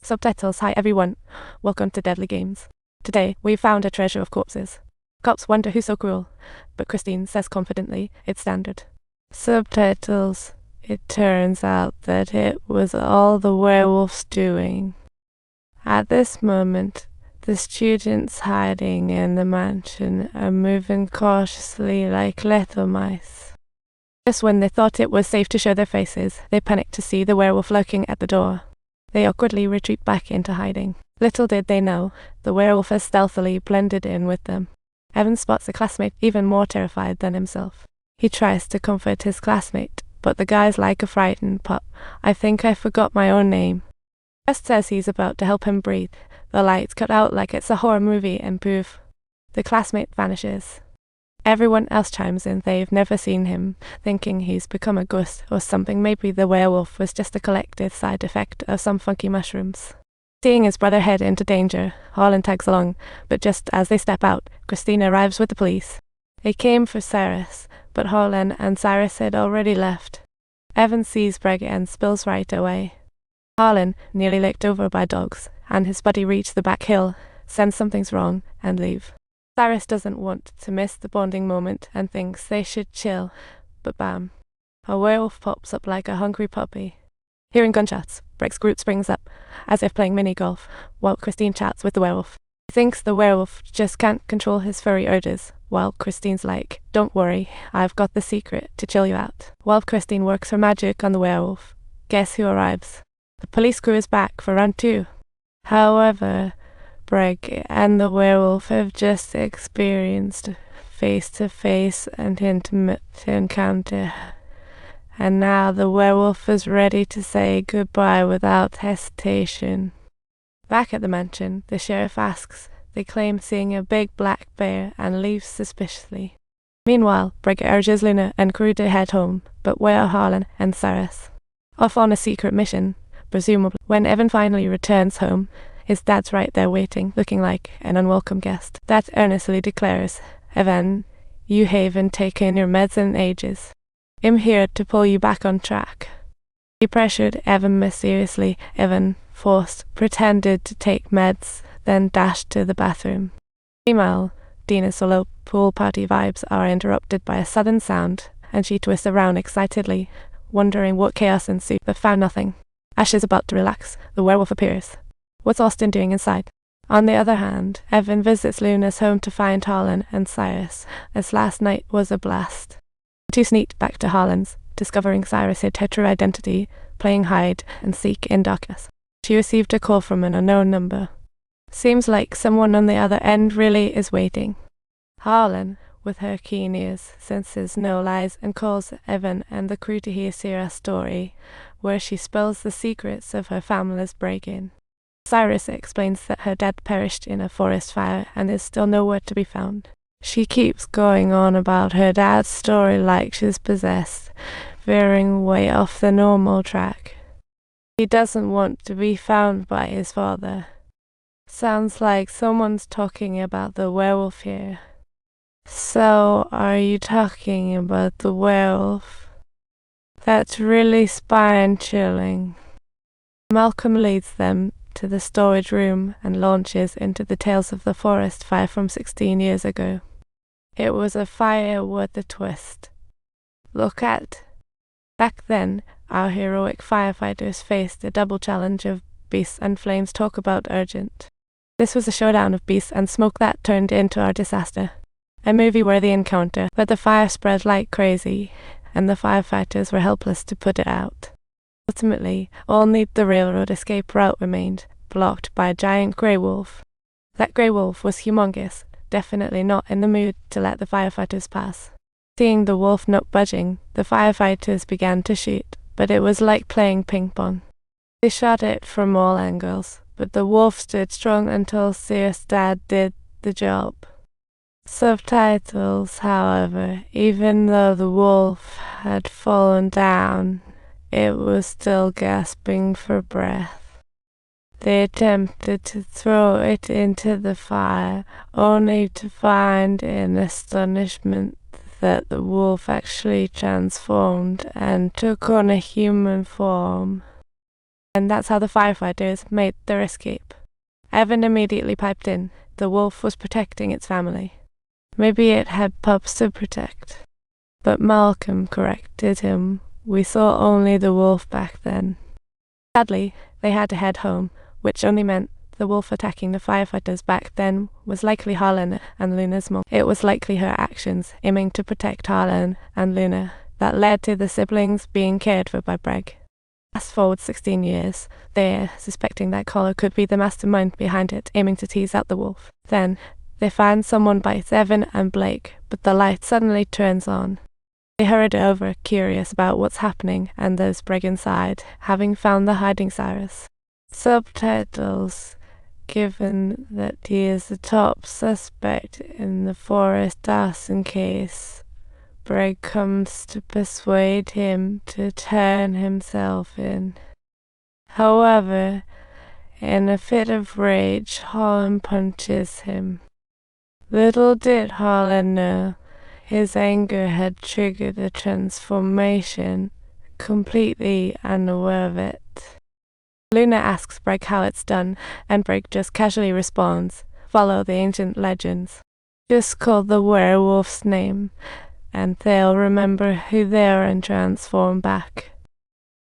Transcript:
Subtitles. Hi everyone, welcome to Deadly Games. Today, we found a treasure of corpses. Cops wonder who's so cruel, but Christine says confidently it's standard. Subtitles. It turns out that it was all the werewolf's doing. At this moment, the students hiding in the mansion are moving cautiously like little mice. Just when they thought it was safe to show their faces, they panic to see the werewolf lurking at the door. They awkwardly retreat back into hiding. Little did they know, the werewolf has stealthily blended in with them. Evan spots a classmate even more terrified than himself. He tries to comfort his classmate, but the guy's like a frightened pup. I think I forgot my own name. Just says he's about to help him breathe. The lights cut out like it's a horror movie and poof, the classmate vanishes. Everyone else chimes in they've never seen him, thinking he's become a ghost or something. Maybe the werewolf was just a collective side effect of some funky mushrooms. Seeing his brother head into danger, Harlan tags along, but just as they step out, Christine arrives with the police. They came for Cyrus, but Harlan and Cyrus had already left. Evan sees Breg and spills right away. Harlan, nearly licked over by dogs, and his buddy reach the back hill, sense something's wrong, and leave. Cyrus doesn't want to miss the bonding moment and thinks they should chill, but bam, a werewolf pops up like a hungry puppy. Hearing gunshots, Breg's group springs up, as if playing mini-golf, while Christine chats with the werewolf. He thinks the werewolf just can't control his furry urges, while Christine's like, don't worry, I've got the secret to chill you out. While Christine works her magic on the werewolf, guess who arrives? The police crew is back for round 2. However, Breg and the werewolf have just experienced face-to-face and intimate encounter, and now the werewolf is ready to say goodbye without hesitation. Back at the mansion, the sheriff asks they claim seeing a big black bear and leaves suspiciously. Meanwhile, Breg urges Luna and crew to head home, but where are Harlan and Cyrus? Off on a secret mission, presumably. When Evan finally returns home, his dad's right there waiting, looking like an unwelcome guest. Dad earnestly declares, Evan, you haven't taken your meds in ages. I'm here to pull you back on track. He pressured Evan mysteriously. Evan, forced, pretended to take meds, then dashed to the bathroom. Meanwhile, Dina's solo pool party vibes are interrupted by a sudden sound, and she twists around excitedly, wondering what chaos ensued, but found nothing. Ash is about to relax. The werewolf appears. What's Austin doing inside? On the other hand, Evan visits Luna's home to find Harlan and Cyrus, as last night was a blast. The two sneak back to Harlan's, discovering Cyrus hid her true identity, playing hide and seek in darkness. She received a call from an unknown number. Seems like someone on the other end really is waiting. Harlan, with her keen ears, senses no lies and calls Evan and the crew to hear Sierra's story, where she spills the secrets of her family's break-in. Cyrus explains that her dad perished in a forest fire and is still nowhere to be found. She keeps going on about her dad's story like she's possessed, veering way off the normal track. He doesn't want to be found by his father. Sounds like someone's talking about the werewolf here. So, are you talking about the werewolf? That's really spine-chilling. Malcolm leads them to the storage room and launches into the tales of the forest fire from 16 years ago. It was a fire with a twist. Look at. Back then, our heroic firefighters faced a double challenge of beasts and flames. Talk about urgent. This was a showdown of beasts and smoke that turned into our disaster. A movie-worthy encounter, but the fire spread like crazy, and the firefighters were helpless to put it out. Ultimately, only the railroad escape route remained, blocked by a giant grey wolf. That grey wolf was humongous, definitely not in the mood to let the firefighters pass. Seeing the wolf not budging, the firefighters began to shoot, but it was like playing ping pong. They shot it from all angles, but the wolf stood strong until Sierra's dad did the job. Subtitles, however, even though the wolf had fallen down, it was still gasping for breath. They attempted to throw it into the fire, only to find in astonishment that the wolf actually transformed and took on a human form. And that's how the firefighters made their escape. Evan immediately piped in. The wolf was protecting its family. Maybe it had pups to protect. But Malcolm corrected him. We saw only the wolf back then. Sadly, they had to head home, which only meant the wolf attacking the firefighters back then was likely Harlan and Luna's mom. It was likely her actions, aiming to protect Harlan and Luna, that led to the siblings being cared for by Breg. Fast forward 16 years, they're suspecting that Collar could be the mastermind behind it, aiming to tease out the wolf. Then, they find someone bites Evan and Blake, but the light suddenly turns on. They hurried over, curious about what's happening, and there's Breg inside, having found the hiding Cyrus. Subtitles. Given that he is the top suspect in the Forest arson case, Breg comes to persuade him to turn himself in. However, in a fit of rage, Harlan punches him. Little did Harlan know, his anger had triggered a transformation, completely unaware of it. Luna asks Breg how it's done, and Breg just casually responds, follow the ancient legends. Just call the werewolf's name, and they'll remember who they are and transform back.